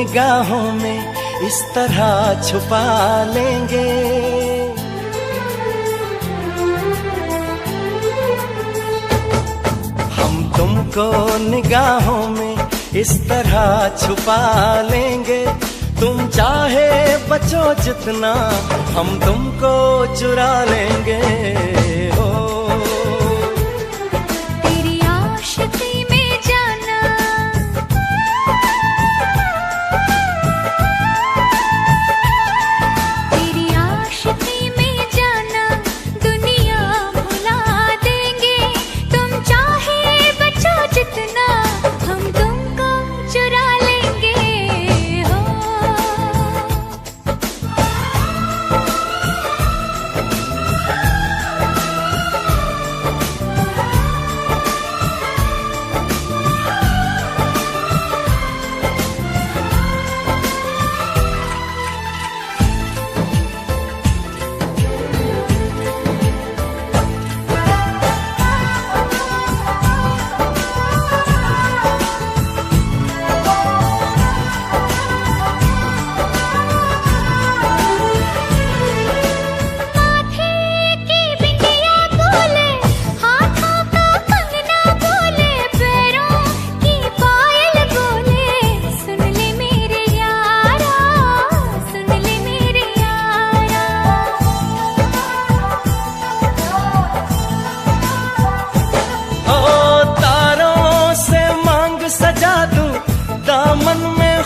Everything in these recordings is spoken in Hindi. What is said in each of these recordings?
निगाहों में इस तरह छुपा लेंगे। हम तुमको निगाहों में इस तरह छुपा लेंगे। तुम चाहे बचो जितना, हम तुमको चुरा लेंगे। हो तेरी आशिकी में जाना, तेरी आशिकी में जाना, दुनिया भुला देंगे। तुम चाहे बचो जितना, हम तुमको चुरा लेंगे। हो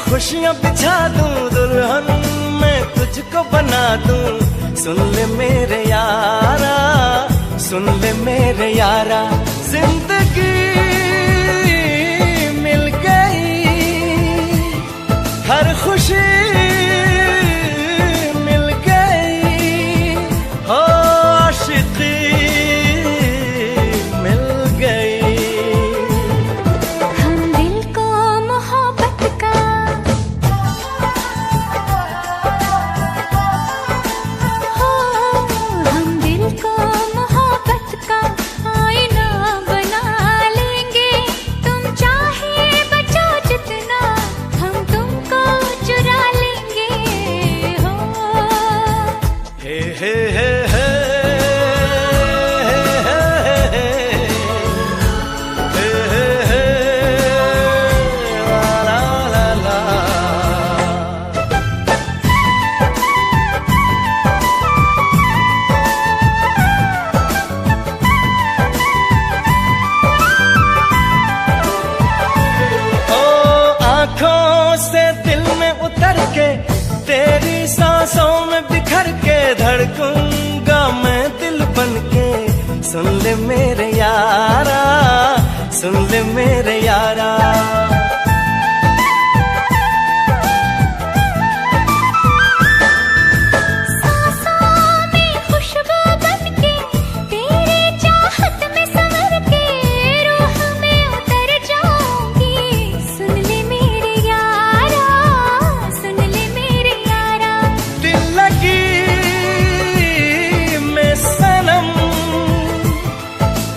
खुशियाँ बिछा दूं, दुल्हन मैं तुझको बना दूं। सुन ले मेरे यारा, सुन ले मेरे यारा, जिंदगी मिल गई, हर खुशी मिल गई। हो आशिकी मिल गई। हम दिल को मोहब्बत का, हो हम दिल को मोहब्बत का आईना बना लेंगे। तुम चाहे बचो जितना, हम तुमको चुरा लेंगे। हो हे हे हे हे तेरी सांसों में बिखर के धड़कूंगा मैं दिल बनके। सुन ले मेरे यारा, सुन ले मेरे यारा।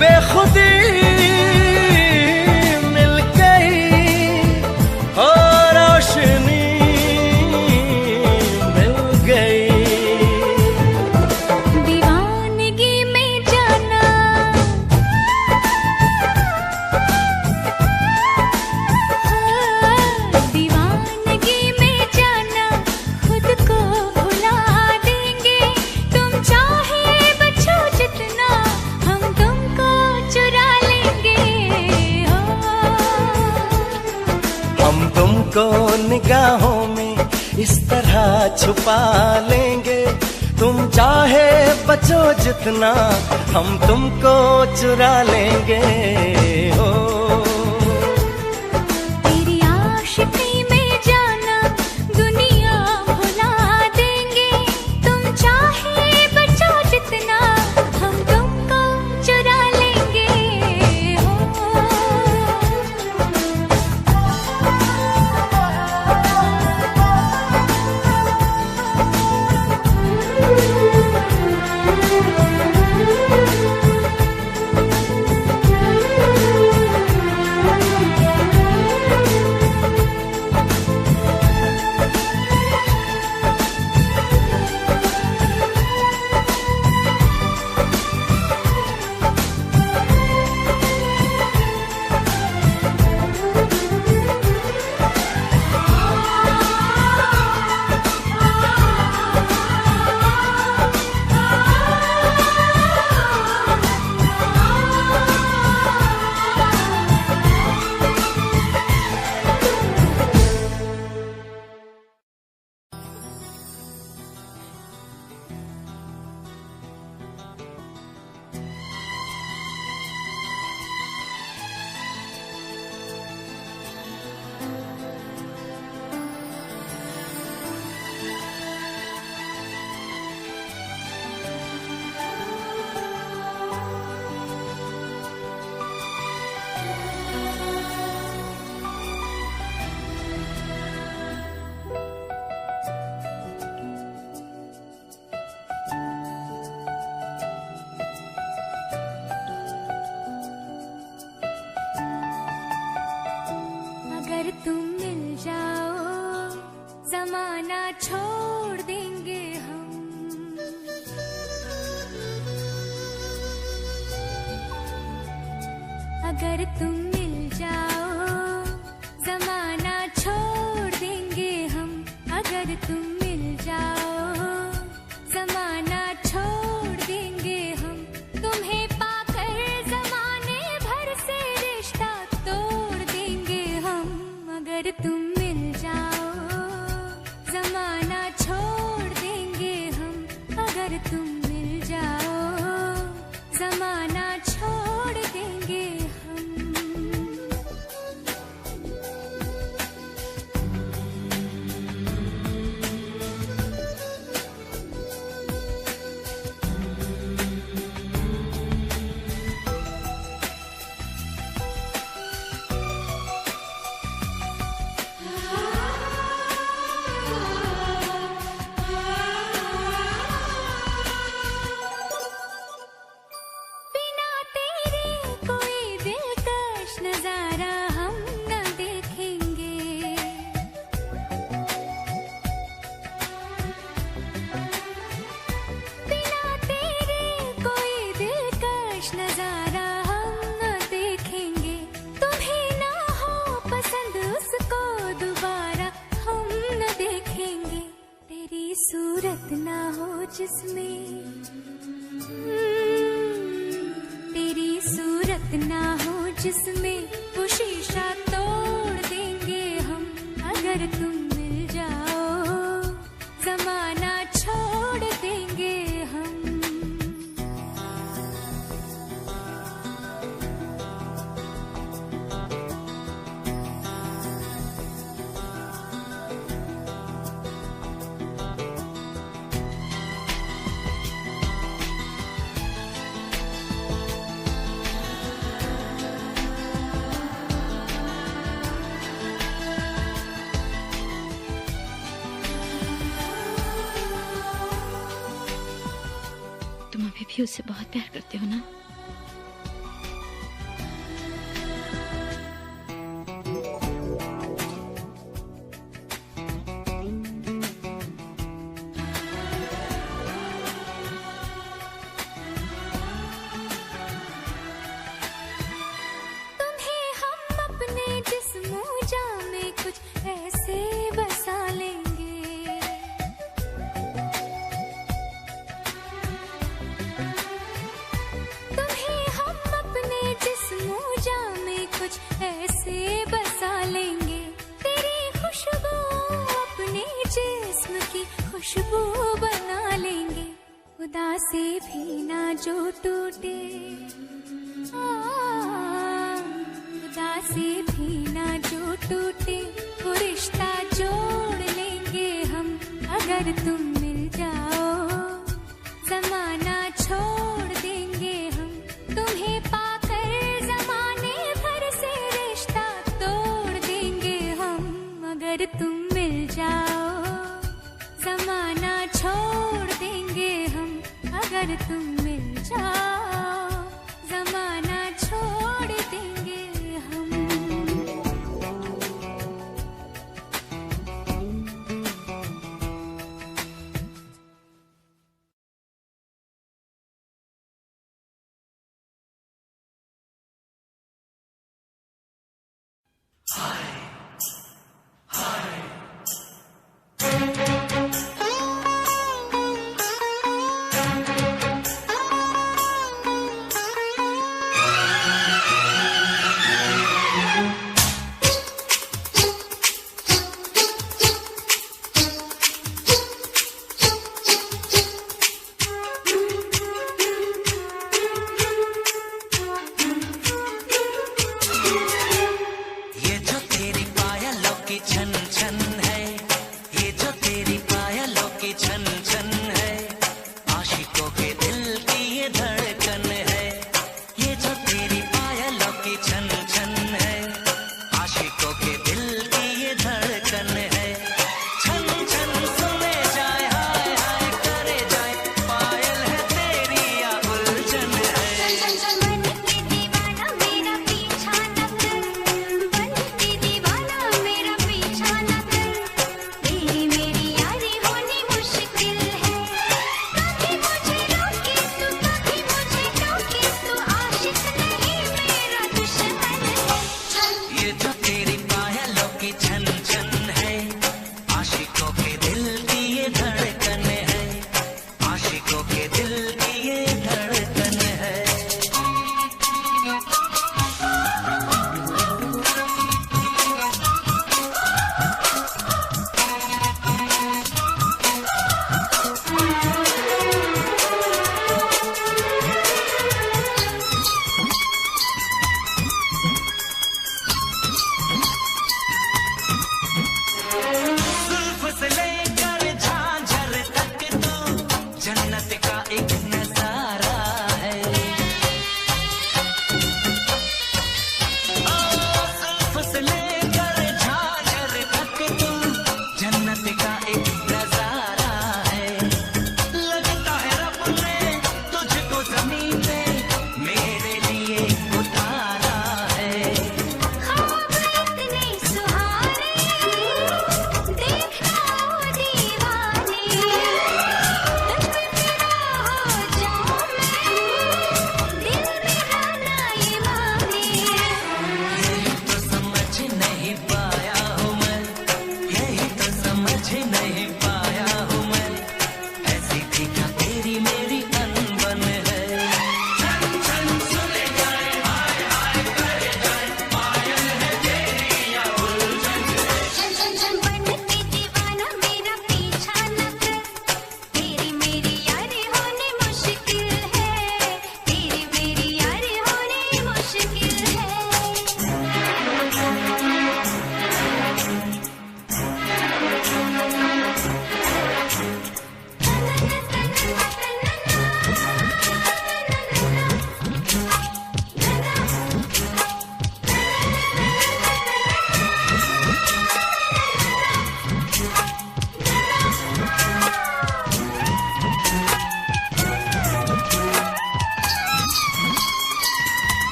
बेखुदी मिल गई, हो रोशनी मिल गई। दीवानगी में जाना, दीवानगी में जाना, खुद को भुला देंगे। तुम चाहे बचो जितना, हम तुमको चुरा लेंगे। हो हम तुमको निगाहों में इस तरह छुपा लेंगे। तुम चाहे बचो जितना, हम तुमको चुरा लेंगे। हो तेरी आशिकी में जाना, दुनिया भुला देंगे। तुम चाहे बचो जितना, हम तुमको चुरा लेंगे। हो छोड़ देंगे हम। अगर तुम मिल जाओ जमाना छोड़ देंगे हम। अगर तुम मिल जाओ जमाना छोड़ देंगे हम। तुम्हें पाकर जमाने भर से रिश्ता तोड़ देंगे हम। अगर तुम मिल जाओ जमाना छोड़ देंगे हम। अगर तुम मिल जाओ जमाना छोड़ देंगे हम। बिना तेरे कोई दिलकश नजारा हम न देखेंगे। बिना तेरे कोई दिलकश नजारा हम न देखेंगे। तुम्हें ना हो पसंद उसको दोबारा हम न देखेंगे। तेरी सूरत ना हो जिसमें तेरी सूरत ना हो जिसमें वो शीशा तोड़ देंगे हम। अगर तुम मिल जाओ जमाना छोड़ देंगे हम। तुम अभी भी उससे बहुत प्यार करते हो ना? तुम्हें हम अपने जिस्म जामे कुछ ऐसे बसा लेंगे। तुम्हें हम अपने जिस्म जामे कुछ ऐसे बसा लेंगे। तेरी खुशबू अपने जिस्म की खुशबू बना लेंगे। खुदा से भी ना जो टूटे खुदा से भी ना जो टूटे वो रिश्ता जोड़ लेंगे हम। अगर तुम मिल जाओ जमाना छोड़ देंगे हम। तुम्हें पाकर जमाने भर से रिश्ता तोड़ देंगे हम। अगर तुम मिल जाओ जमाना छोड़ देंगे हम। अगर तुम मिल जाओ जमाना छोड़ देंगे हम।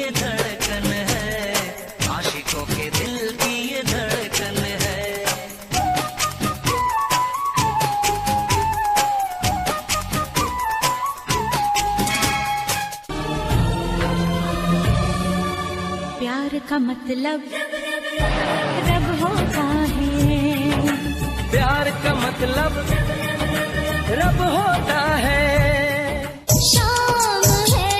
ये धड़कन है, आशिकों के दिल की ये धड़कन है। प्यार का मतलब रब होता है, प्यार का मतलब रब होता है। शाम है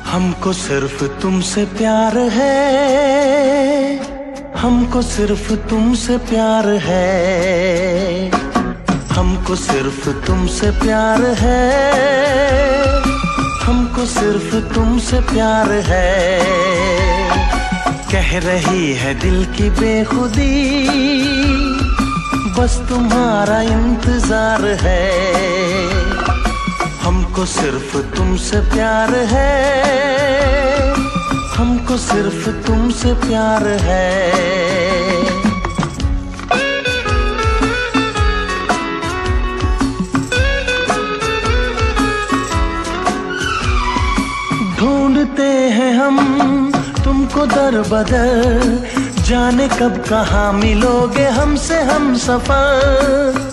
हमको सिर्फ तुमसे प्यार है, हमको सिर्फ तुमसे प्यार है, हमको सिर्फ तुमसे प्यार है, हमको सिर्फ तुमसे प्यार है। कह रही है दिल की बेखुदी, बस तुम्हारा इंतजार है। हमको सिर्फ तुमसे प्यार है, हमको सिर्फ तुमसे प्यार है। ढूंढते हैं हम तुमको दर बदर, जाने कब कहाँ मिलोगे हमसे हम सफर।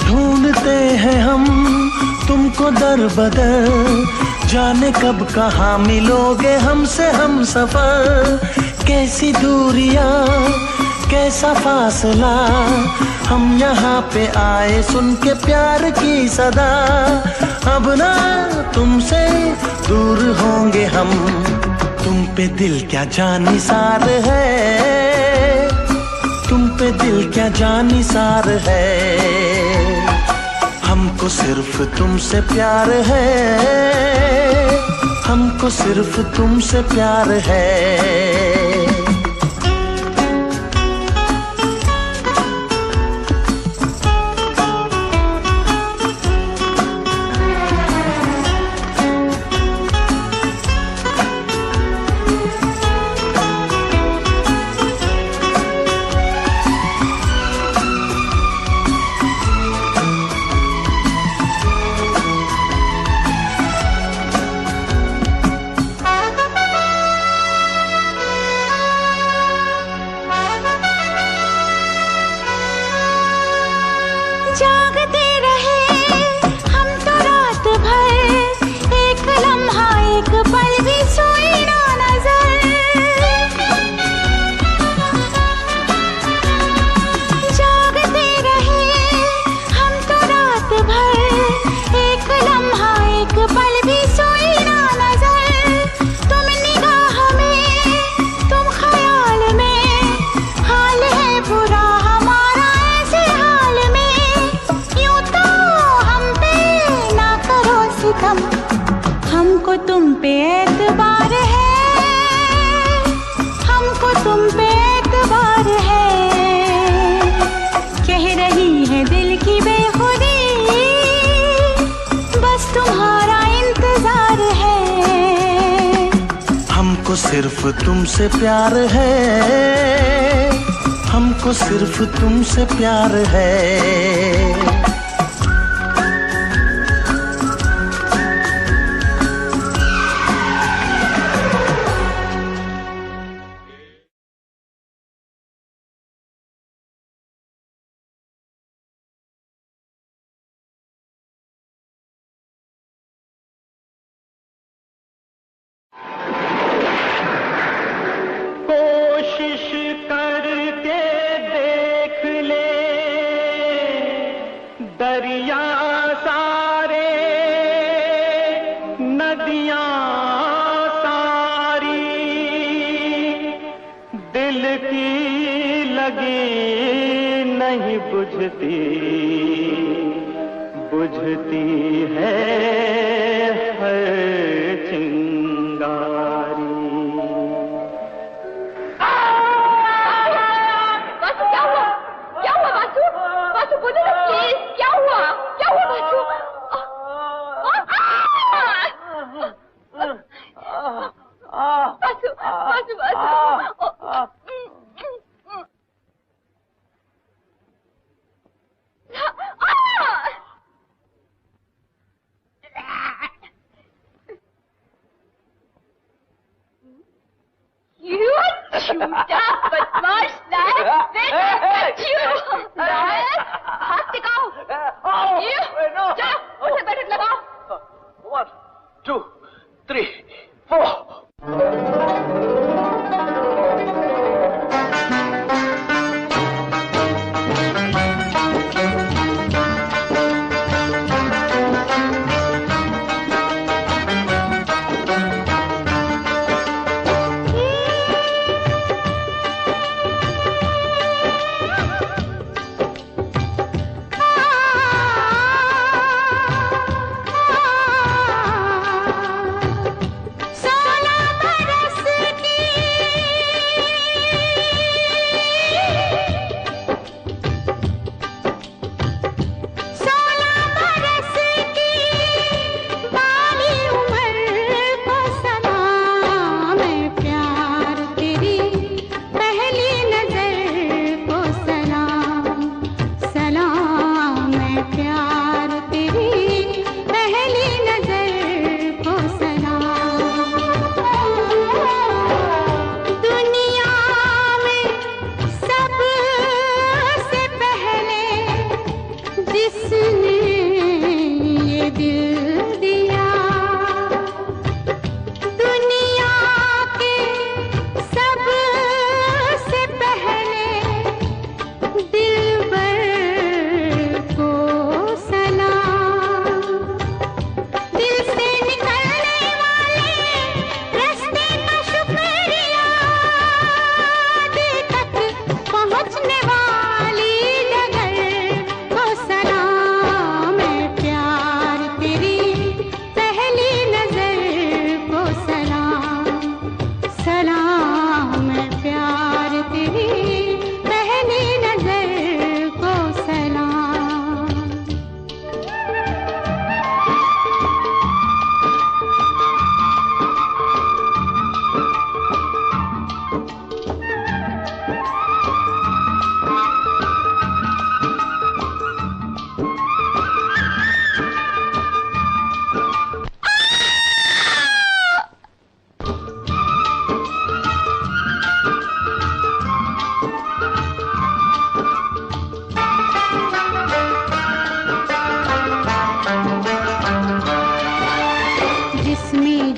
ढूंढते हैं हम तुमको दर बदर, जाने कब कहाँ मिलोगे हमसे हम सफर। कैसी दूरियां कैसा फासला, हम यहाँ पे आए सुन के प्यार की सदा। अब ना तुमसे दूर होंगे हम, तुम पे दिल क्या जानिसार है, तुम पे दिल क्या जानिसार है। हमको सिर्फ तुमसे प्यार है, हमको सिर्फ तुमसे प्यार है। जागते रहे हम तो रात भर, एक लम्हा एक पल भी सोई ना नजर। जागते रहे हम तो रात भर, एक लम्हा एक पल भी सोई ना नजर। तुम निगाह में तुम ख्याल में, हाल है बुरा हमारा ऐसे हाल में। यूं तो हम पे ना करो सितम, हमको तुम पे एतबार है, हमको तुम पे एतबार है। कह रही है दिल की बेखुदी, बस तुम्हारा इंतजार है। हमको सिर्फ तुमसे प्यार है, हमको सिर्फ तुमसे प्यार है। कोशिश करके देख ले, बुझती बुझती है हर चिंगारी। बासु क्या हुआ? क्या हुआ बासु? बासु बोलो ना प्लीज, क्या हुआ? क्या हुआ बासु? बासु बासु बासु You झूठा बदमाश नायक, हाथ दिखाओ। चलो उसे बैठक लगाओ। 1 2 3 4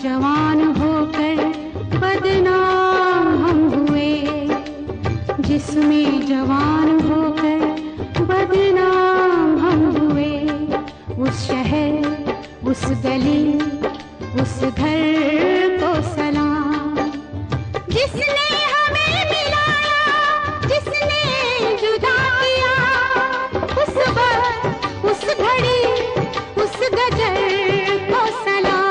जवान होकर बदनाम हम हुए, जिसमें जवान होकर बदनाम हम हुए। उस शहर, उस गली, उस घर को सलाम, जिसने हमें मिलाया, जिसने जुदा किया। उस वक्त, उस घड़ी, उस गजर को सलाम।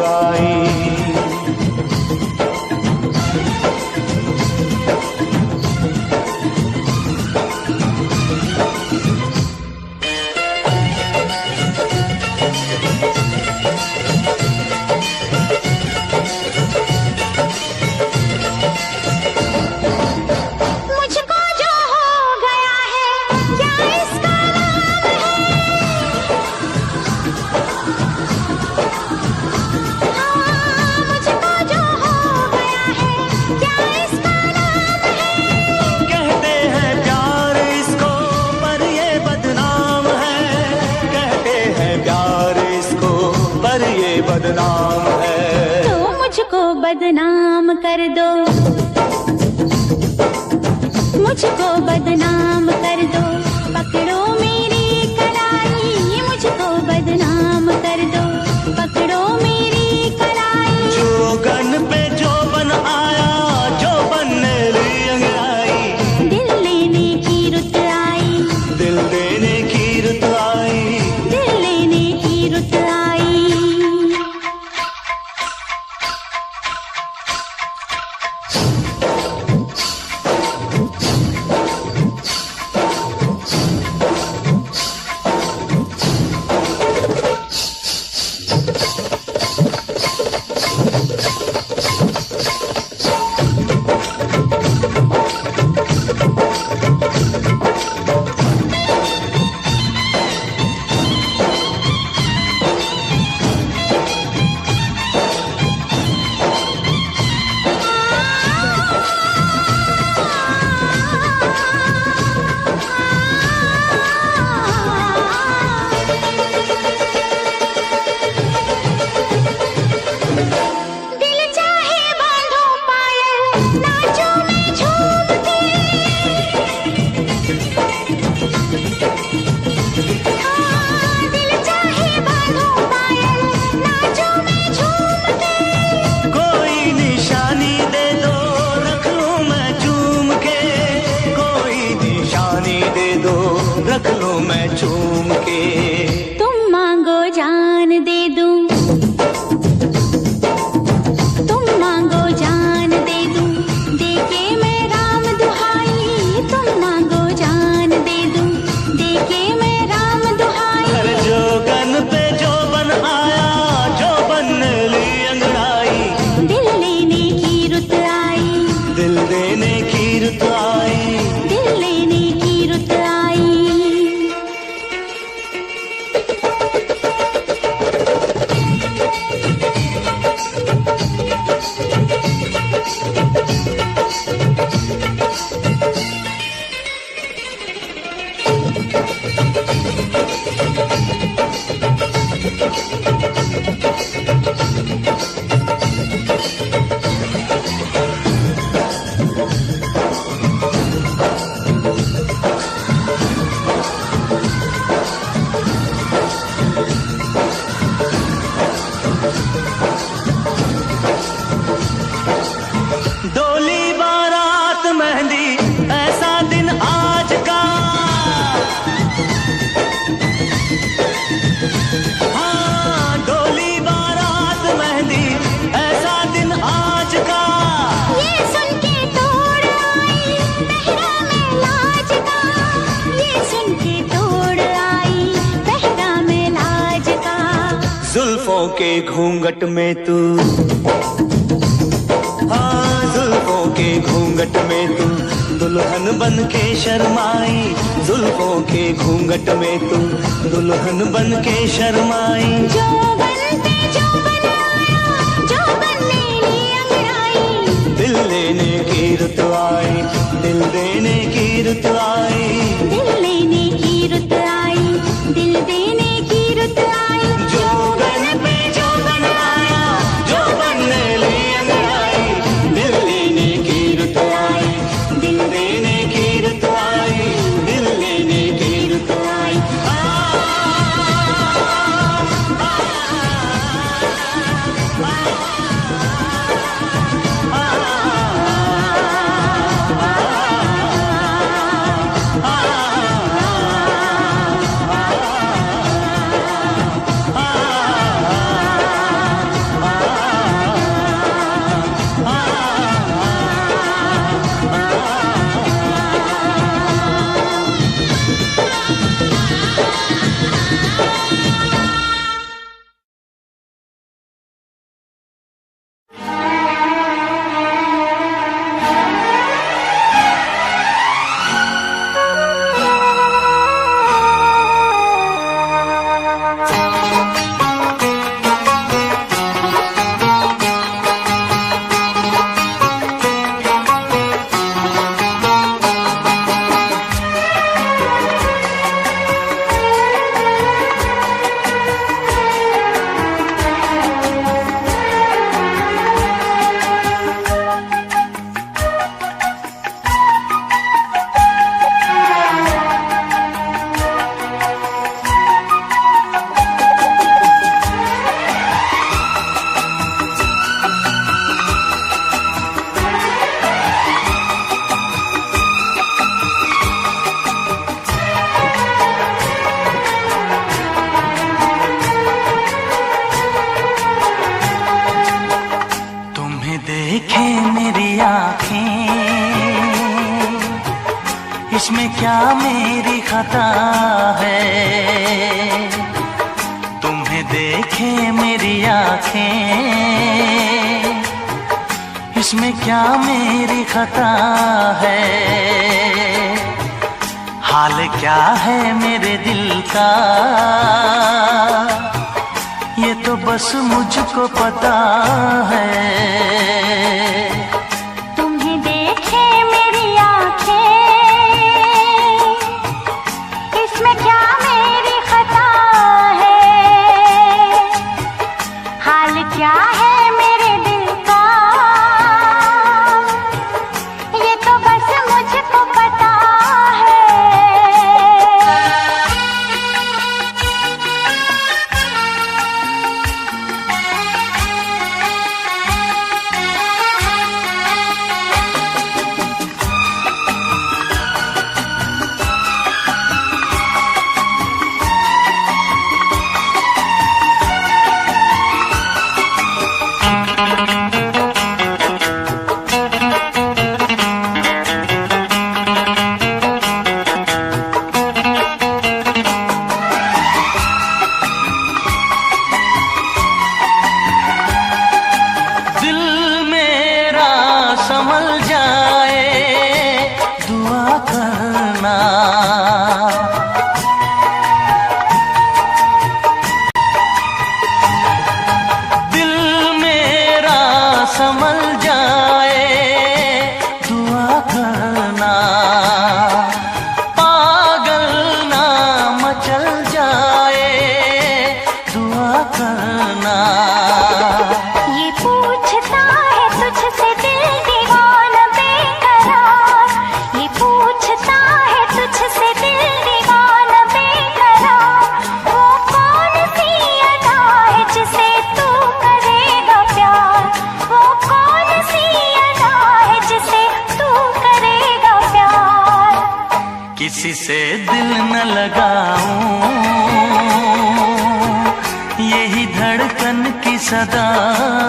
आई। बदनाम है तो मुझको बदनाम कर दो, मुझको बदनाम कर दो, पकड़ो मेरी कलाई, मुझको बदनाम कर दो, पकड़ो मेरी कलाई। जोगन पे जोबन आया, जोबन ने ली अंगड़ाई, दिल लेने की रुत आई, दिल देने की रुत आई, दिल लेने की रुत आई। रख लूं मैं चूम के। तुम मांगो जान दे दूं, तुम मांगो जान दे दूं, दे के मैं राम दुहाई। तुम मांगो जान दे दूं, दे के मैं राम दुहाई। अरे जोगन पे जोबन आया, जोबन ने ली अंगड़ाई, दिल लेने की रुत आई, दिल देने की रुत आई, दिल लेने की रुत आई। डोली बारात मेहंदी ऐसा दिन आज का, हाँ डोली बारात मेहंदी ऐसा दिन आज का। ये सुन के तोड़ आई पहरा में लाज का, ये सुन के तोड़ आई पहरा में लाज का। जुल्फों के घूंघट में तू, हाँ जुल्फों के घूंघट में तू दुल्हन बन के शर्माई, जुल्फों के घूंघट में तू दुल्हन बन के शर्माई। जोबन पे जोबन आया, जोबन ने ली अंगड़ाई, दिल लेने की रुत आई, दिल देने की रुत आई, दिल लेने की रुत आई, दिल देने की रुत आई। जोगन पे जोबन आया, जोबन ने ली अंगड़ाई, दिल लेने की रुत आई, दिल देने की रुत आई, दिल लेने की रुत आई। इसमें क्या मेरी खता है, तुम्हें देखे मेरी आँखें, इसमें क्या मेरी खता है, हाल क्या है मेरे दिल का, ये तो बस मुझको पता है। तुम्हें देखे मेरी आँखें, इसमें क्या मेरी खता है, हाल क्या है मेरे दिल का, ये तो बस मुझको पता है। संभल जाए दुआ करना, दिल मेरा संभल जाए दुआ करना, पागल ना मचल जाए दुआ करना। ये पूछता है तुझसे दिल दीवाना बेकरार, ये पूछता है तुझसे दिल दीवाना बेकरार, वो कौन सी अदा है जिसे तू करेगा प्यार, वो कौन सी अदा है जिसे तू करेगा प्यार। किसी से दिल न लगाऊं, यही धड़कन की सदा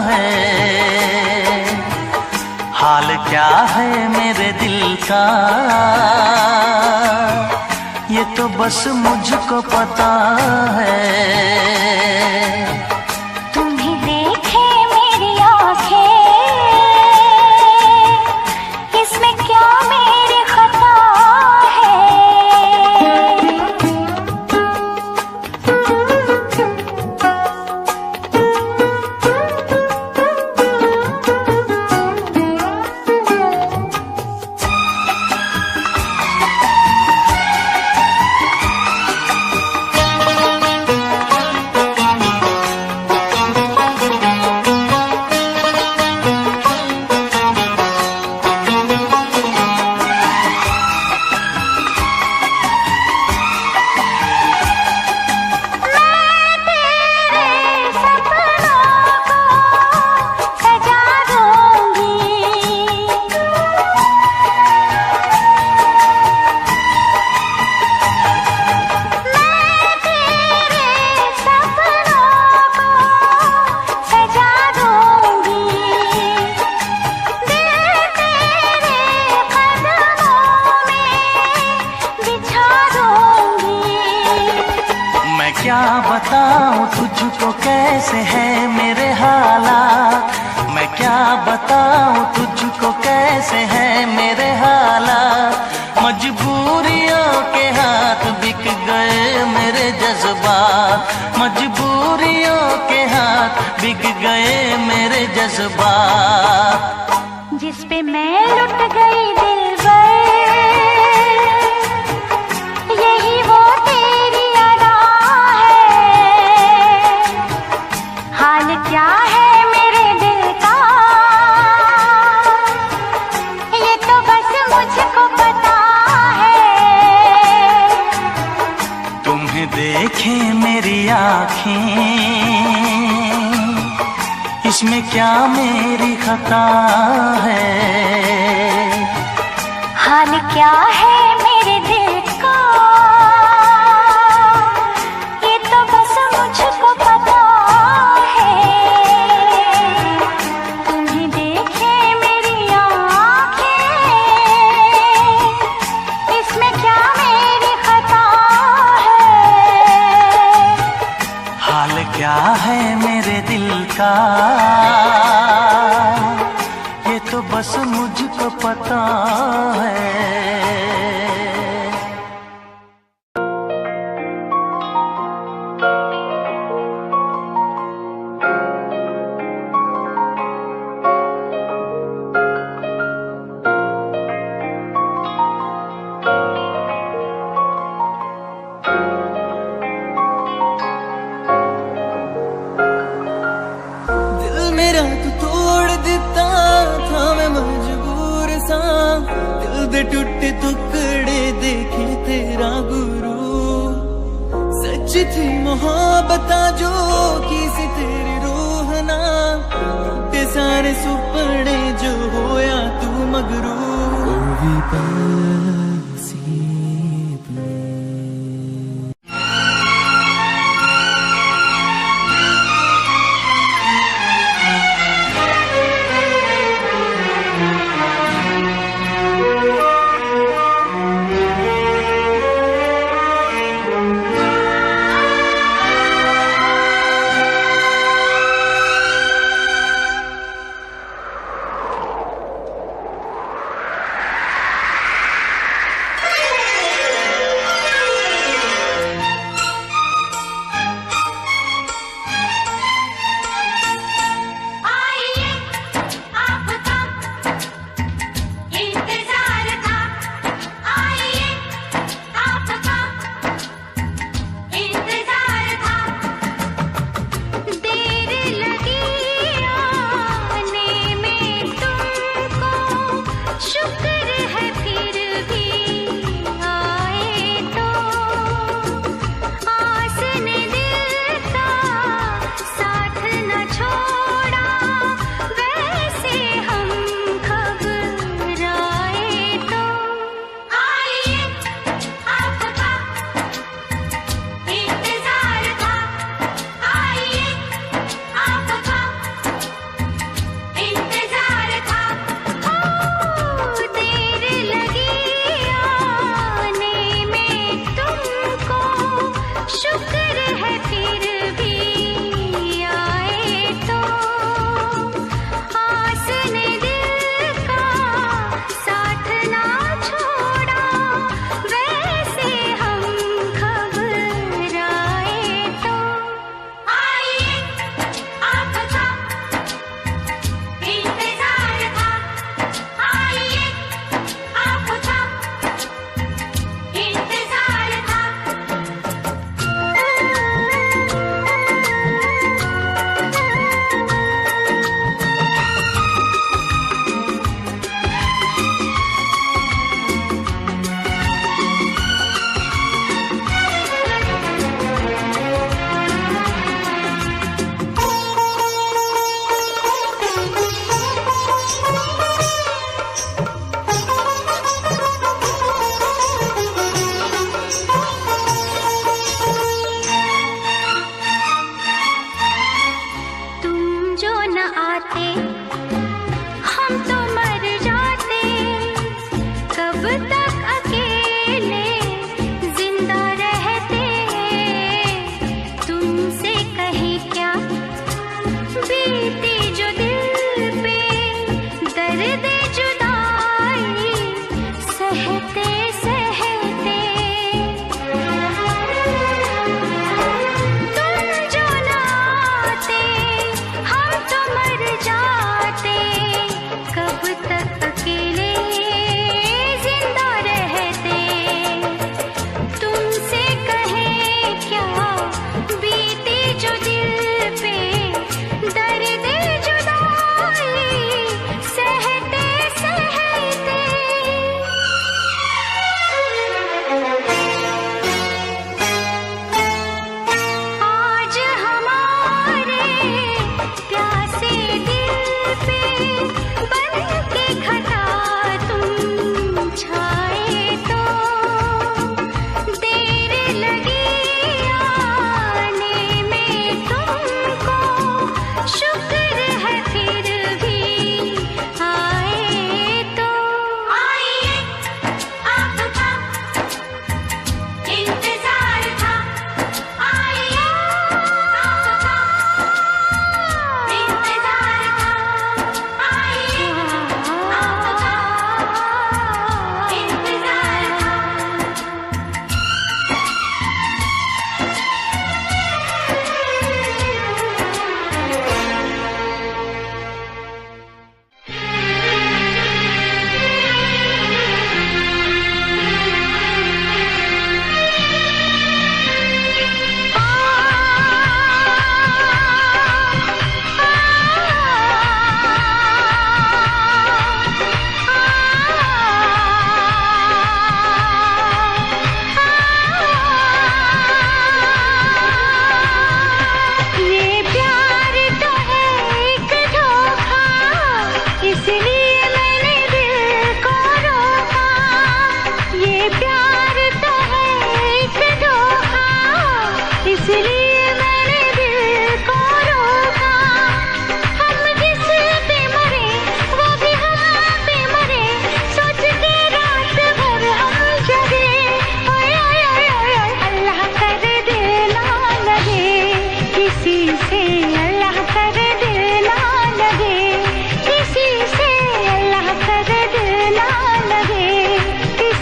है, हाल क्या है मेरे दिल का, ये तो बस मुझको पता है। तुम्हें देखे मेरी आँखें, इसमें क्या मेरी खता है। क्या बताऊं तुझको कैसे है मेरे हालात, मैं क्या बताऊं तुझको कैसे है मेरे हालात, मजबूरियों के हाथ बिक गए मेरे जज्बात, मजबूरियों के हाथ बिक गए मेरे जज्बात। जिस पे मैं लुट गई दिलबर, यही वो तेरी अदा है, हाल क्या है मेरे दिल का, ये तो बस मुझको पता है। तुम्हें देखे मेरी आँखें, इसमें क्या मेरी खता है, हाल क्या है मेरे दिल का, ये तो बस मुझको पता है। तुम्हें देखे मेरी आँखें, इसमें होता है। टूटे टुकड़े देखे तेरा गुरु, सच्ची थी मोहब्बत जो की सी तेरी रूह ना, टूटे सारे सुपने जो होया तू मगरू।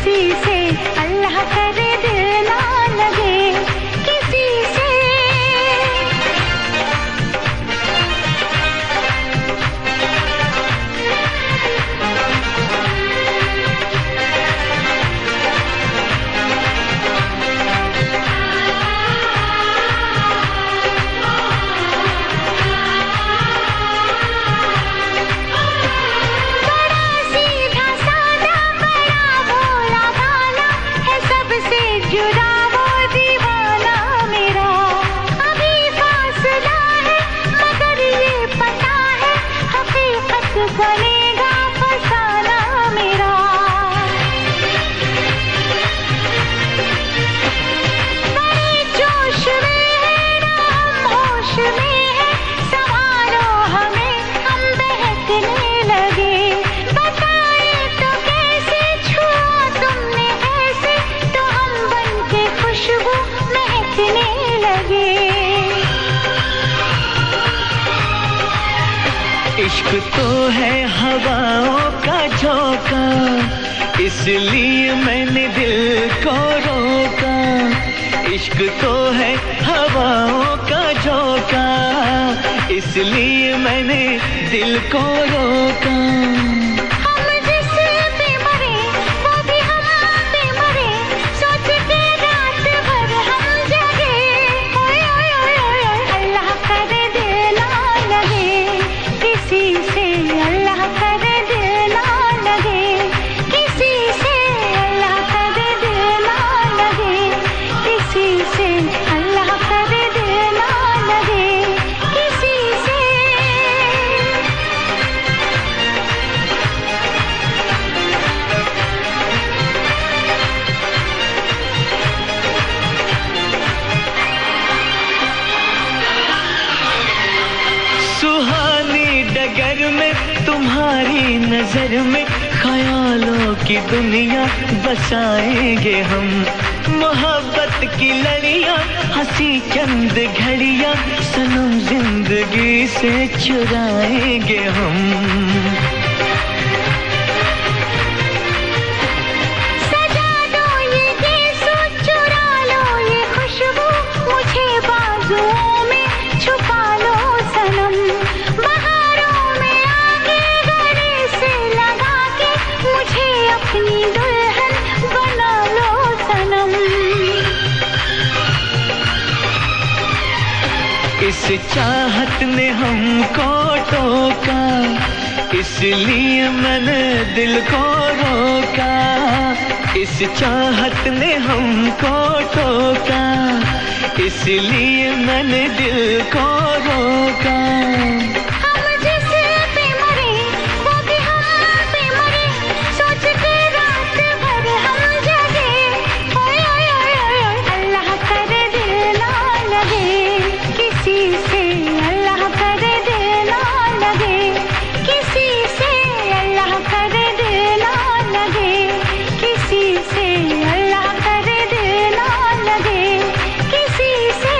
किसी से अल्लाह करे दिल ना लगे किसी से। बनेगा फसाना मेरा। बड़े जोश में है ना हम होश में है, संभालो हमें हम बहकने लगे। बताए तो कैसे छुआ तुमने ऐसे, तो हम बन के खुशबू महकने लगे। इश्क तो है हवाओं का झोंका, इसलिए मैंने दिल को रोका। इश्क तो है हवाओं का झोंका, इसलिए मैंने दिल को रोका। हम जिस पे मरे वो भी हम पे मरे, सोच के रात भर हम जगे। ओए ओए ओए ओए अल्लाह करे दिल ना लगे किसी से, अल्लाह करे दिल ना लगे किसी से, अल्लाह करे दिल ना लगे किसी से, अल्लाह करे दिल ना लगे किसी से। सुहानी डगर में तुम्हारी नजर में ख्यालों की दुनिया बसाएंगे हम। मोहब्बत की लड़ियां हंसी चंद घड़ियां सनम जिंदगी से चुराएंगे हम। सजा दो ये गीसू, चुरा लो ये खुशबू, मुझे बाजुओं में छुपा लो सनम। बहारों में आके गले से लगा के मुझे अपनी दुल्हन बना लो सनम। इस चाहत ने हमको टोका, इसलिए मैंने दिल को रोका। इस चाहत ने हमको टोका, इसलिए मैंने दिल को रोका। हम जिस पे मरे वो भी हम पे मरे, सोच के रात भर हम जगे। ओए ओए ओए ओए अल्लाह करे दिल ना लगे किसी से, अल्लाह करे दिल ना लगे किसी से, अल्लाह करे दिल ना लगे किसी से, अल्लाह करे दिल ना लगे किसी से।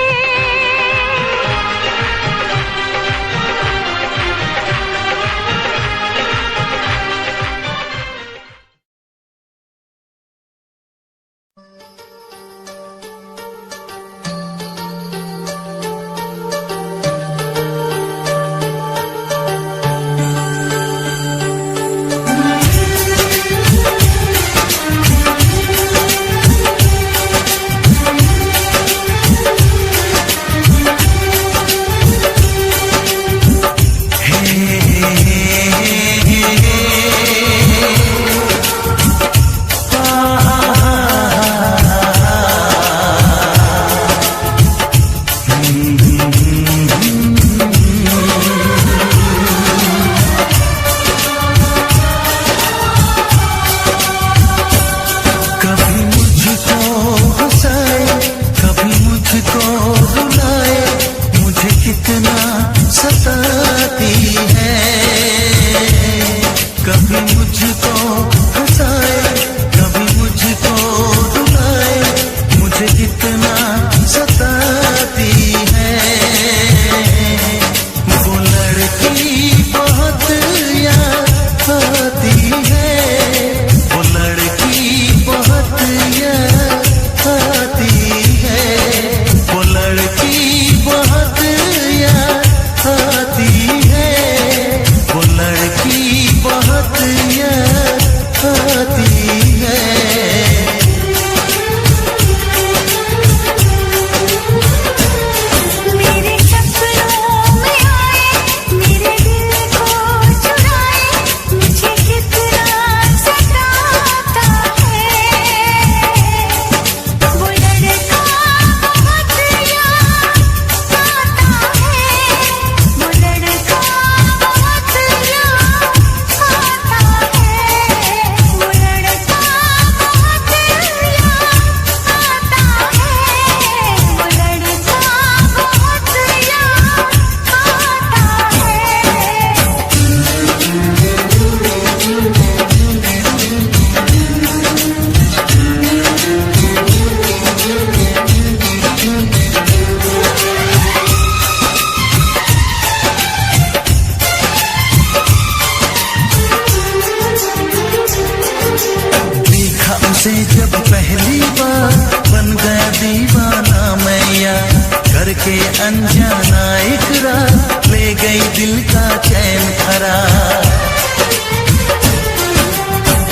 जब पहली बार बन गया दीवाना मैं यार, करके अनजाना इकरार ले गई दिल का चैन करार।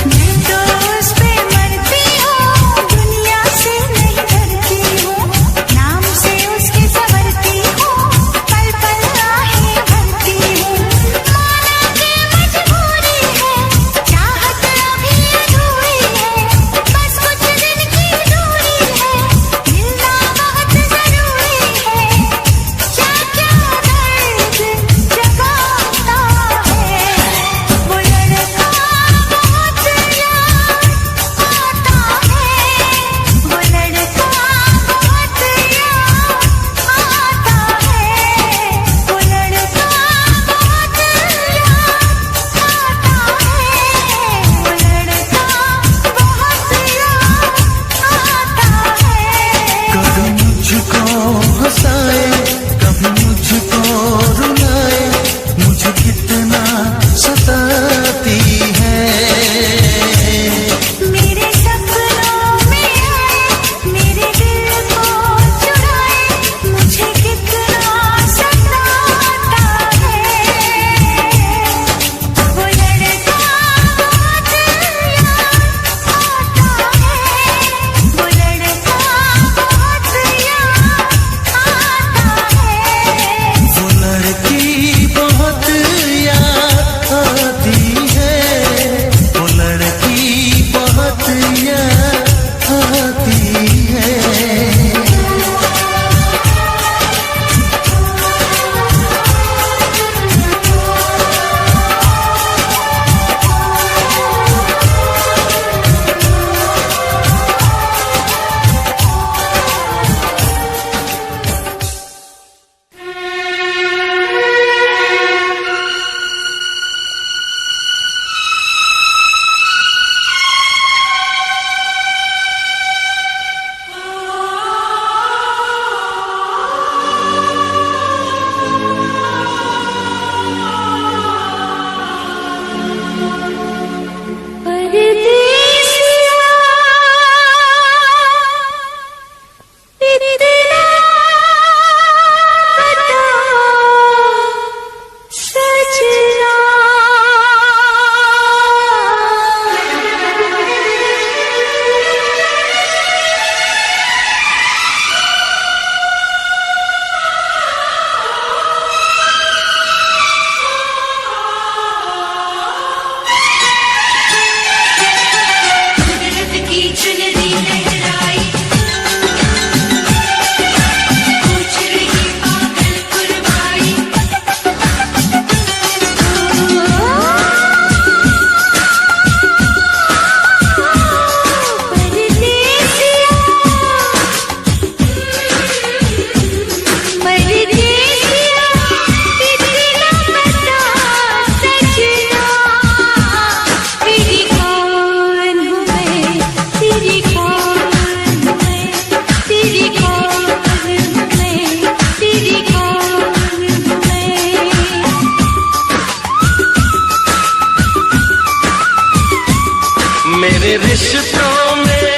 मैं तो उस पे मरती हूँ, दुनिया से नहीं डरती हूँ, नाम से उसके संवरती हूँ, पल पल आहें भरती हूँ। माना कि मजबूरी है, चाहत अभी अधूरी है, बस कुछ दिन की दूरी है, मिलना बहुत जरूरी है। क्या क्या दर्द जगाता है वो लड़का, बहुत याद आता है वो लड़का, बहुत याद आता है वो लड़का, बहुत याद आता है वो लड़का, बहुत याद आता है। कभी मुझको हंसाए, कभी मुझको रुलाए, मुझे कितना सताती है। मेरे सपनों में आए, मेरे दिल को चुराए, मुझे कितना सताता है वो लड़का, बहुत याद आता है वो लड़का, बहुत याद आता है। वो लड़की बहुत याद आती है, वो लड़की बहुत याद आती है। परदेसिया इतना बता सजना, कुदरत की चुनरी लहराई, पूछ रही पागल कुर्बाई। परदेसिया इतना बता सजना, तेरी कौन हूँ मैं, तेरी कौन हूँ मैं, तेरी कौन हूँ मैं, तेरी कौन हूँ मैं। मेरे रिश्तों में,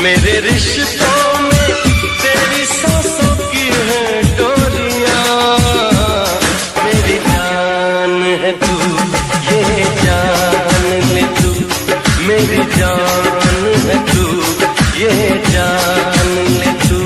मेरे रिश्तों में तेरी सांसों की है डोरियां। मेरी जान है तू, ये जान ले तू, मेरी जान है तू, ये जान ले तू।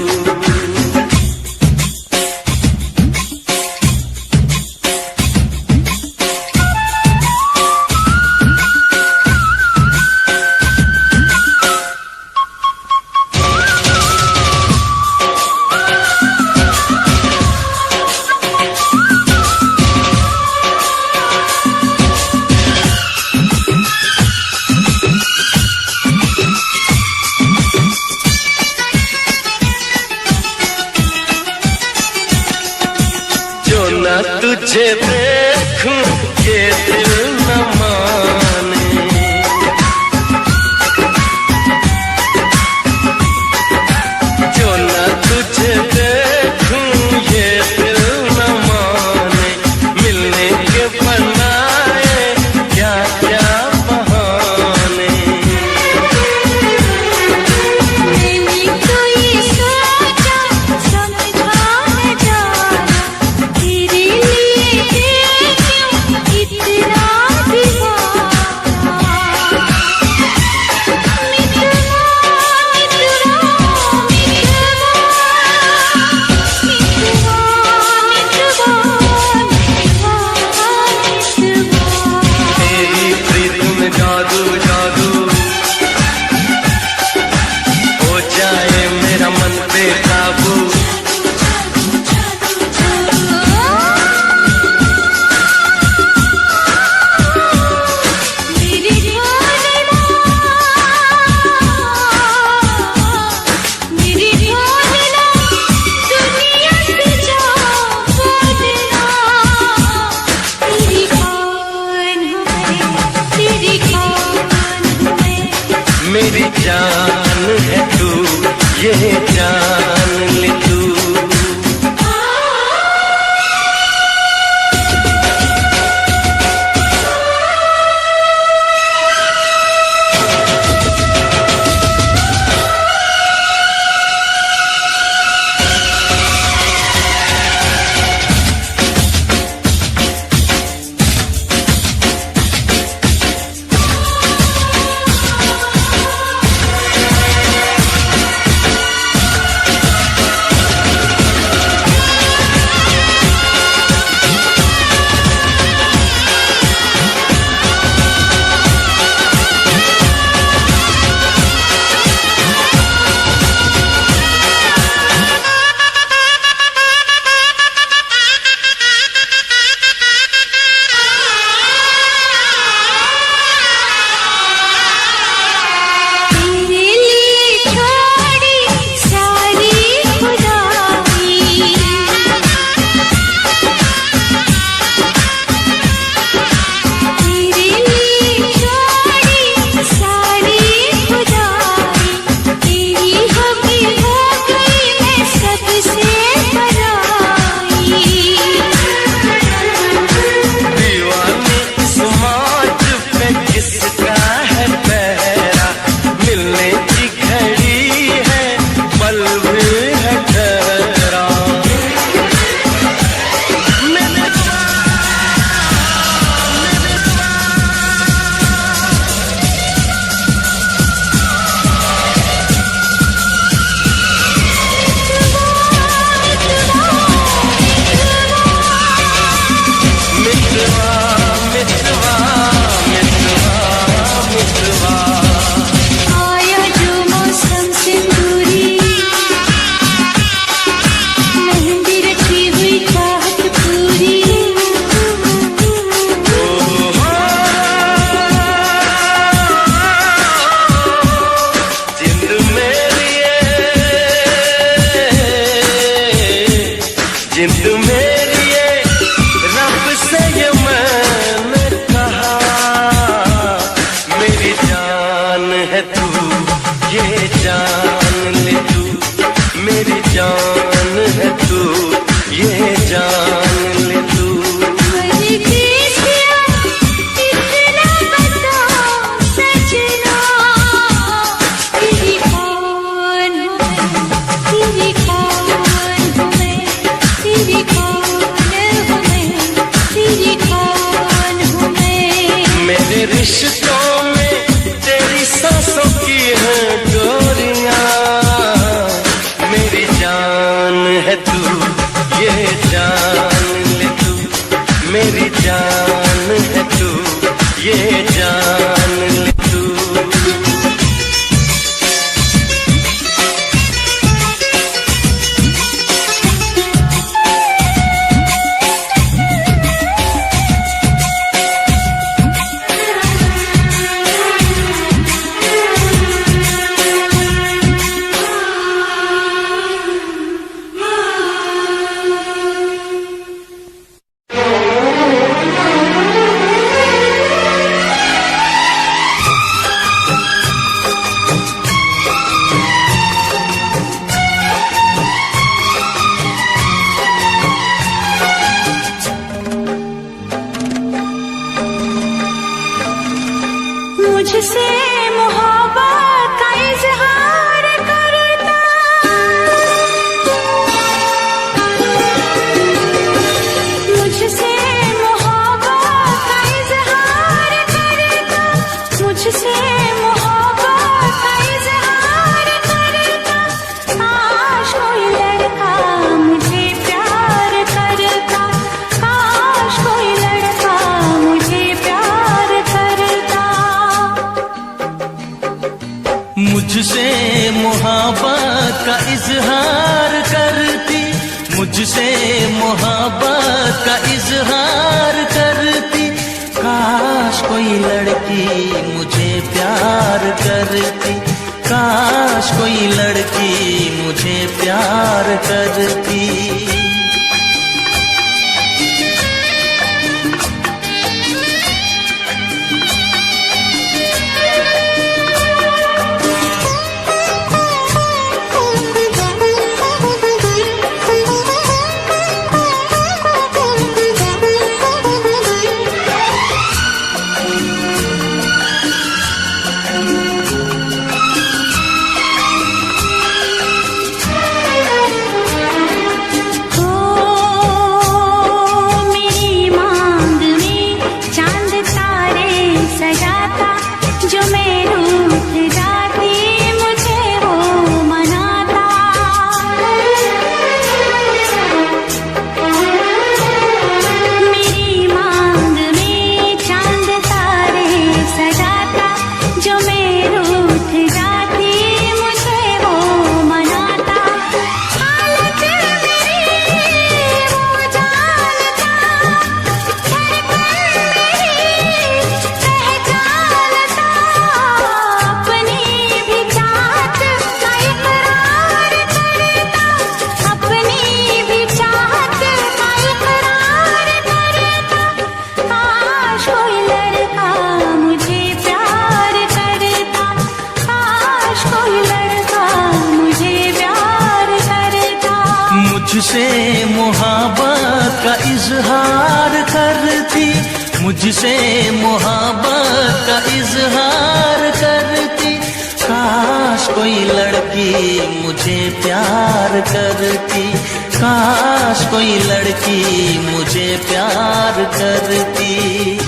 तुझे देखूं ये दिल न माने, जो न तुझे देखूं ये दिल न माने, मिलने के बनाए क्या क्या बहाने। जादू जादू हो जाए मेरा मन बेकाबू। मेरी जान है तू, ये जान ले तू। जिंद मेरी ये रब से ये मैंने कहा, मेरी जान है तू, ये जान ले तू। मेरी जान है तू, ये जान ले तू। मेरे रिश्तों में तेरी सांसों की है डोरियां, मेरी जान है तू, ये जान ले तू। मेरी जान है तू, ये जान ले तू। मुझसे मोहब्बत का इजहार करता, मुझसे मोहब्बत का इजहार करता, मुझसे मोहब्बत का इजहार करता। काश कोई लड़का मुझे प्यार करता, काश कोई लड़का मुझे प्यार करता। मुझसे मोहब्बत का इजहार करती, मुझसे मोहब्बत का इजहार करती। काश कोई लड़की मुझे प्यार करती, काश कोई लड़की मुझे प्यार करती। मुझसे मोहब्बत का इजहार करती, मुझसे मोहब्बत का इजहार करती। काश कोई लड़की मुझे प्यार करती, काश कोई लड़की मुझे प्यार करती।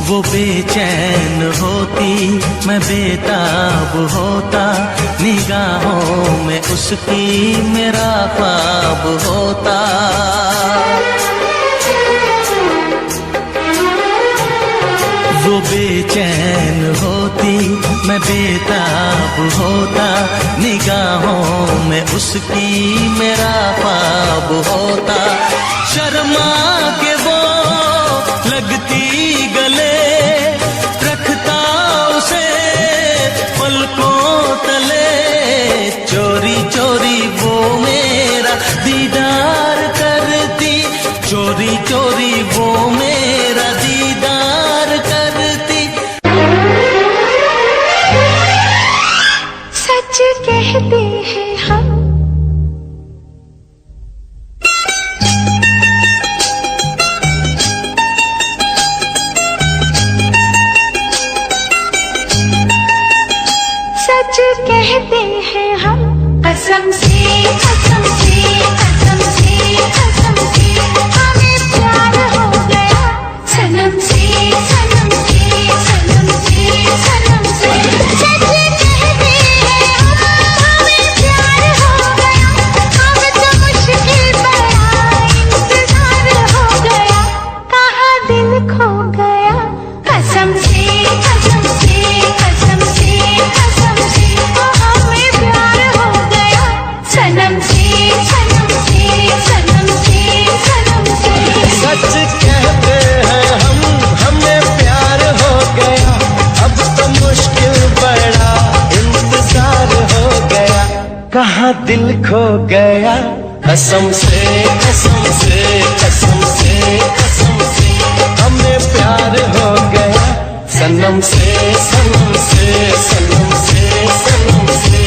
वो बेचैन होती, मैं बेताब होता, निगाहों में उसकी मेरा ख्वाब होता। वो बेचैन होती, मैं बेताब होता, निगाहों में उसकी मेरा ख्वाब होता। शर्मा के वो लगती गले, रखता उसे पलकों तले। चोरी चोरी वो मेरा दीदार करती, चोरी चोरी वो मेरा दीदार करती। सच कहते हैं हम, सच कहते हैं हम, कसम से कसम से कसम से कसम से हमें प्यार हो गया। सनम से सनम से सनम से सनम से सच कहते हैं हम, हमें प्यार हो गया। अब तो मुश्किल बड़ा इंतजार हो गया, कहाँ दिल खो गया। कसम से कसम से कसम से कसम से हमें प्यार हो गया। सनम से सनम से सनम से सनम से सच कहते हैं हम, हमें प्यार हो गया। अब तो मुश्किल बड़ा इंतजार हो गया, कहाँ दिल खो गया। कसम से कसम से कसम से कसम से हमें प्यार हो गया। सनम से सनम से सनम से सनम से।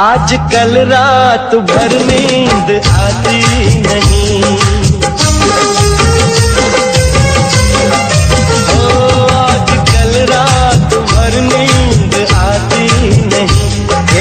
आजकल रात भर नींद आती नहीं, आजकल रात भर नींद आती नहीं,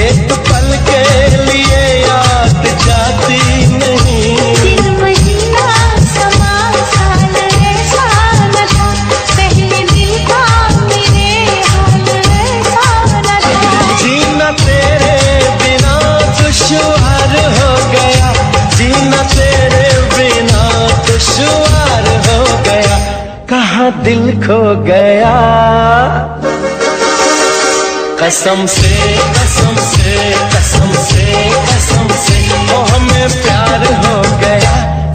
एक पल के लिए याद जाती नहीं। दिन महीना समा साल ऐसा न था, पहले दिल का मेरे हाल ऐसा न था। जीना तेरे बिना दुश्वार हो गया, जीना तेरे बिना दुश्वार हो गया, कहाँ दिल खो गया। कसम से कसम से कसम से कसम से वो हमें प्यार हो गया,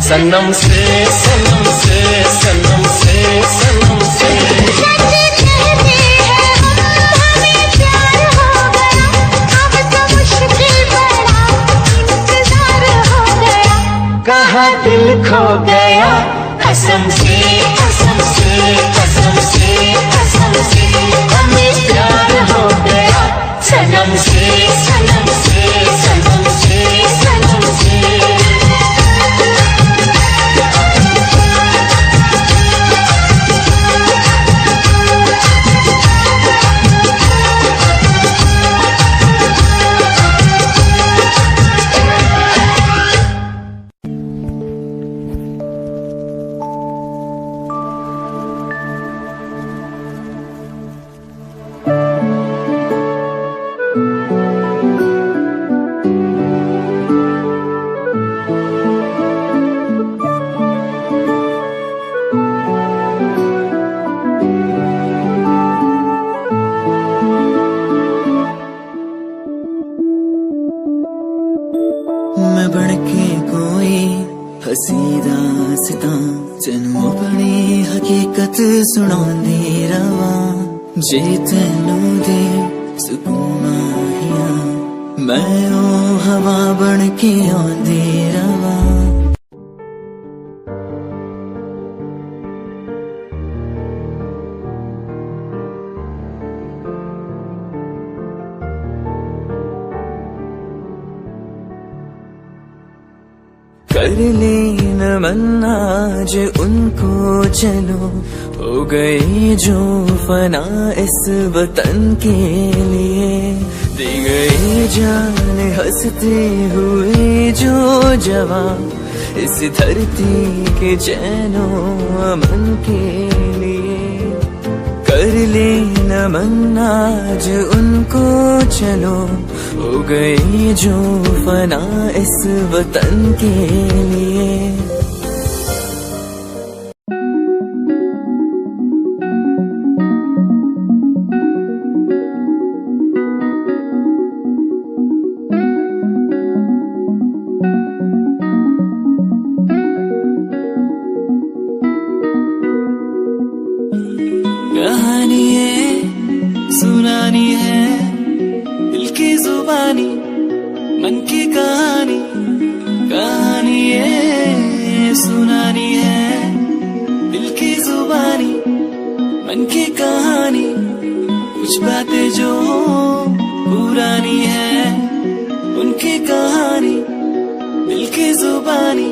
सनम से सनम से सनम से सनम से। सच कहते हैं हम, हमें प्यार हो गया, अब तो मुश्किल बड़ा इंतजार हो गया, कहाँ दिल खो गया। कसम से कसम से कसम से कसम से हमें प्यार हो गया, सनम से सनम से सनम से सनम से। मैं बनके कोई हसी दास्तां तेनू अपनी हकीकत सुनांदी रवां, जे तेनू दे सुकून आहिया मैं ओ हवा बनके आंदी रवां। कर ले नमन आज उनको चलो, हो गए जो फना इस वतन के लिए, दे गए जान हंसते हुए जो जवान इस धरती के चैनो अमन के लिए। कर ले नमन आज उनको चलो, हो गए जो फना इस वतन के लिए। कहानी है सुनानी है दिल की जुबानी, मन की कहानी, कहानी है सुनानी है दिल की जुबानी, मन की कहानी। कुछ बातें जो पुरानी है उनकी कहानी, दिल की जुबानी,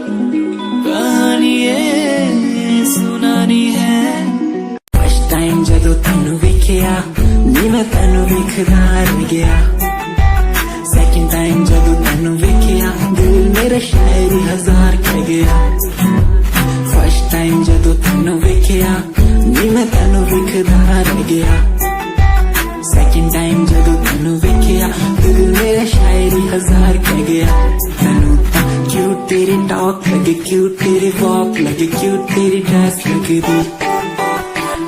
कहानी है सुनानी है। फर्स्ट टाइम जदों तैनू वेखिया नी मैं तैनू वेखदा रह गया, सेकंड टाइम जदों तैनू वेखिया दिल मेरा शायरी हजार कह गया। फर्स्ट टाइम जदों तैनू वेखिया नी मैं तैनू वेखदा रह गया, सेकंड टाइम जदों तैनू वेखिया दिल मेरा शायरी हजार कह गया। तैनू तां क्यूट तेरी टॉक लगे, क्यूट तेरी वॉक लगे, क्यूट तेरी ड्रेस लगे दी।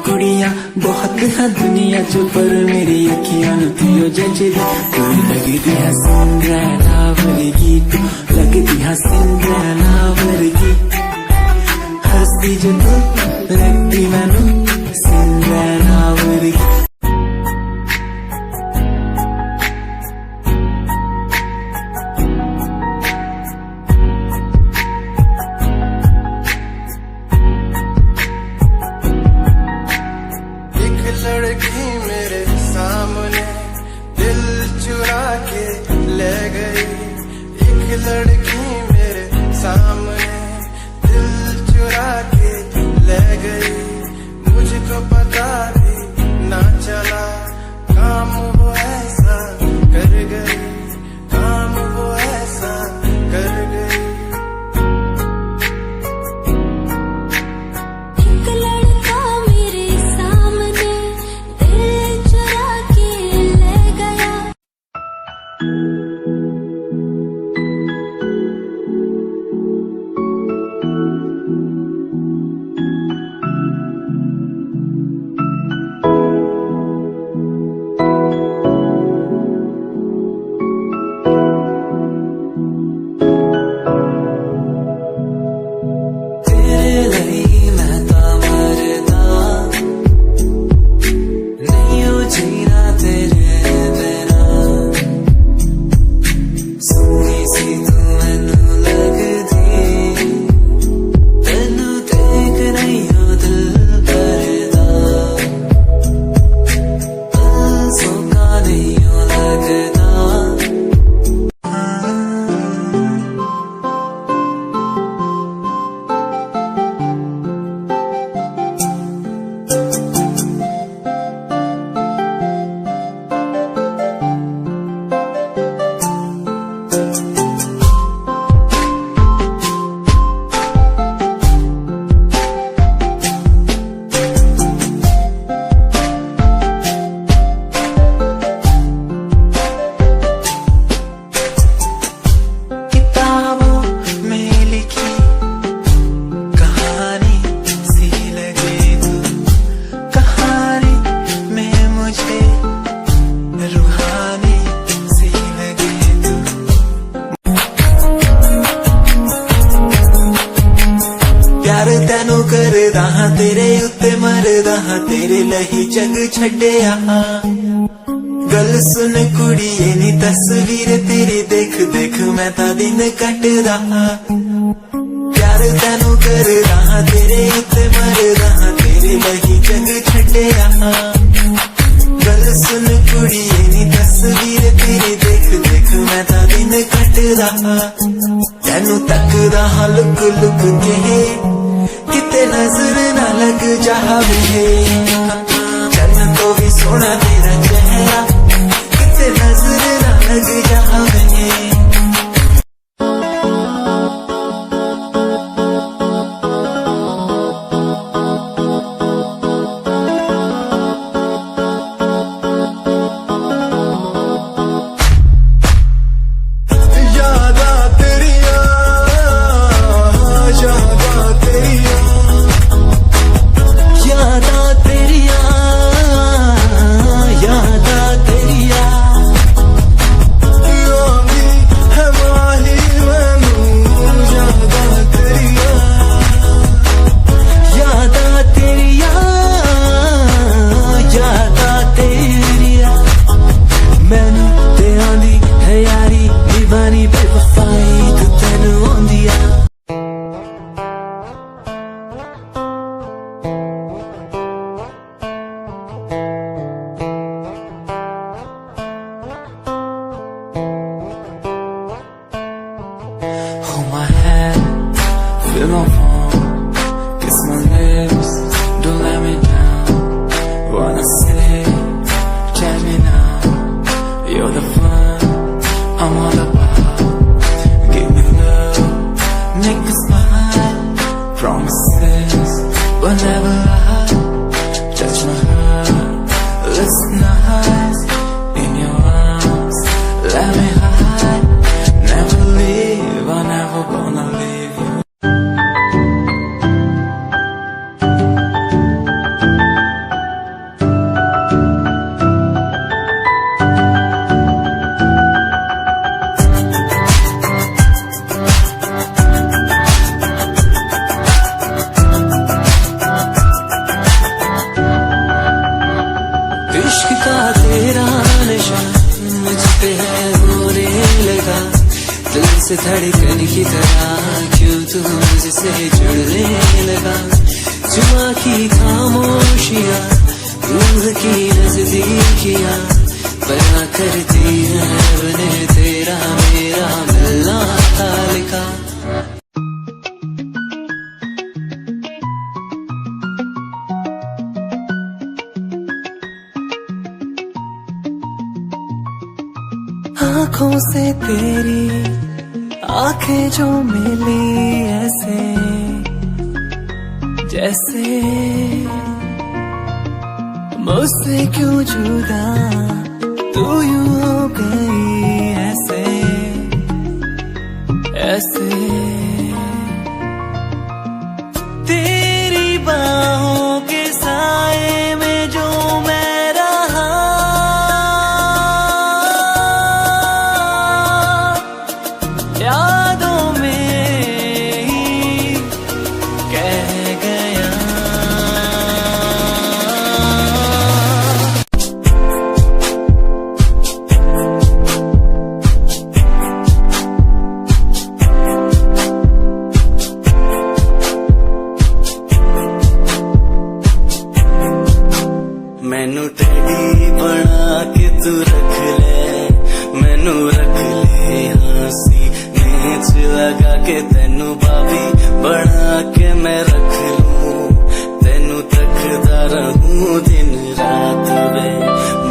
कुड़िया बहुत है दुनिया चो पर मेरी अखियां थियो जचदी, तू लगदी है सिंड्रेला वर्गी, तू लगदी है सिंड्रेला वर्गी। हंसदी जो तू रखदी मैनू सिंड्रेला वर्गी। लड़की मेरे सामने दिल चुरा के ले गई, लड़की मेरे सामने दिल चुरा के ले गई, मुझको पता भी ना चला, काम वो ऐसा कर गई, काम वो ऐसा कर गई। एक लड़का मेरे सामने दिल चुरा के ले गया। ਤੈਨੂੰ ਕਰਦਾ ਹਾਂ ਤੇਰੇ ਉੱਤੇ ਮਰਦਾ ਹਾਂ ਤੇਰੇ ਲਈ ਜਗ ਛੱਡਿਆ। ਗੱਲ ਸੁਣ ਕੁੜੀਏ ਨੀ ਤਸਵੀਰ ਤੇਰੀ ਦੇਖ ਦੇਖ ਮੈਂ ਤਾਂ ਦਿਨ ਕੱਟਦਾ ਹਾਂ। ਪਿਆਰ ਤੈਨੂੰ ਕਰਦਾ ਹਾਂ ਤੇਰੇ ਉੱਤੇ ਮਰਦਾ ਹਾਂ ਤੇਰੇ ਲਈ ਜਗ ਛੱਡਿਆ। ਗੱਲ ਸੁਣ ਕੁੜੀਏ ਨੀ ਤਸਵੀਰ ਤੇਰੀ ਦੇਖ ਦੇਖ ਮੈਂ ਤਾਂ ਦਿਨ ਕੱਟਦਾ ਹਾਂ। ਤੈਨੂੰ ਤੱਕਦਾ ਹਾਂ ਲੁਕ ਲੁਕ ਕੇ किते नजर ना लग जावे, चन्न तो भी सोना तेरा चेहरा किते नजर ना लग जावे। Hold my hand, feel my palm, kiss my lips, don't let me down. Wanna say, tell me now, you're the fun I'm all about. Give me love, make me smile, promises will never lie. Touch my heart, looks nice in your arms, let me hide. Never leave, I never gonna leave you. इश्क का तेरा नशा मुझ पे है होने लगा, दिल से धड़कन की तरह क्यों तू मुझसे जुड़ने लगा। जुबां की खामोशियां, रूह की नजदीकियां, बना करती है बने तेरा मेरा मिलना था लिखा। आंखों से तेरी आंखें जो मिली ऐसे जैसे मुझसे क्यों जुदा तू यूं हो गई ऐसे ऐसे। तेरी बाहों के साए में जो मैं रहा यादों में ही कह गया। मैनू टेडी बना के तू रख ले, मैनू रख ले हंसी नीच लगा के तेनू भाभी बना के मैं रख लूं, तेनू तकदा रहूं दिन रात वे।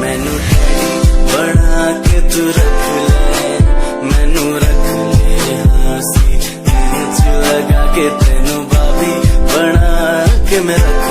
मैनू टेडी बना के तू रख ले, मैनू रख ले हंसी नीच लगा के तेनू भाभी बना के मैं रख